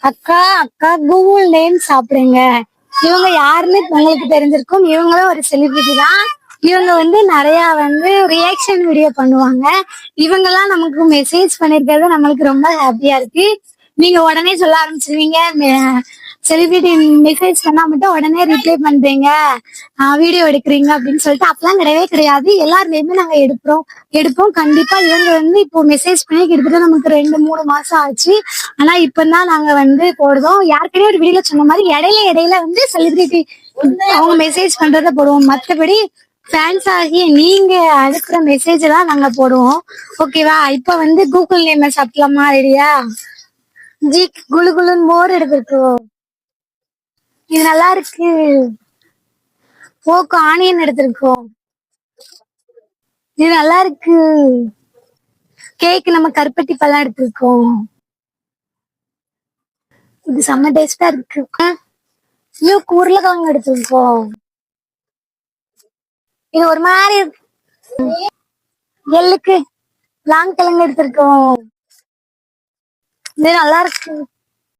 அக்கா அக்கா Google name சாப்பிடுங்க. இவங்க யாருன்னு உங்களுக்கு தெரிஞ்சிருக்கும். இவங்களும் ஒரு செலிபிரிட்டி தான். இவங்க நிறைய ரியாக்ஷன் வீடியோ பண்ணுவாங்க. இவங்கெல்லாம் நமக்கு மெசேஜ் பண்ணிருக்கிறது நம்மளுக்கு ரொம்ப ஹாப்பியா இருக்கு. நீங்க உடனே சொல்ல ஆரம்பிச்சிருவீங்க. செலிபிரிட்டி மெசேஜ் பண்ணா மட்டும் உடனே ரிப்ளை பண்றீங்க, வீடியோ எடுக்கிறீங்க அப்படின்னு சொல்லிட்டு அப்பெல்லாம் கிடையவே கிடையாது. எல்லாருமே நாங்க எடுப்போம் கண்டிப்பா. இவங்க இப்போ மெசேஜ் பண்ணி கிட்டத்தட்ட நமக்கு 2-3 மாசம் ஆச்சு. ஆனா இப்பதான் நாங்க போடுறோம். யாருக்கிட்டே ஒரு வீடியோல சொன்ன மாதிரி இடையில செலிபிரிட்டி அவங்க மெசேஜ் பண்றத போடுவோம். மத்தபடி ஃபேன்ஸ் ஆகிய நீங்க அனுப்புற மெசேஜ் தான் நாங்க போடுவோம். ஓகேவா? இப்ப கூகுள் நேம் சாப்பிடலாமா? ரெடியா? ஜி குளு குளுன்னு மோர் எடுத்துருக்கோம். இது நல்லா இருக்கு. போக்கு ஆனியன் எடுத்திருக்கோம். இது நல்லா இருக்கு. கேக் நம்ம கருப்பட்டி பழம் எடுத்திருக்கோம். இது செம்ம டேஸ்டா இருக்கு. இன்னும் உருளைக்கிழங்கு எடுத்திருக்கோம். இது ஒரு மாதிரி எள்ளுக்கு லாங் கிழங்கு எடுத்திருக்கோம். இது நல்லா இருக்கு.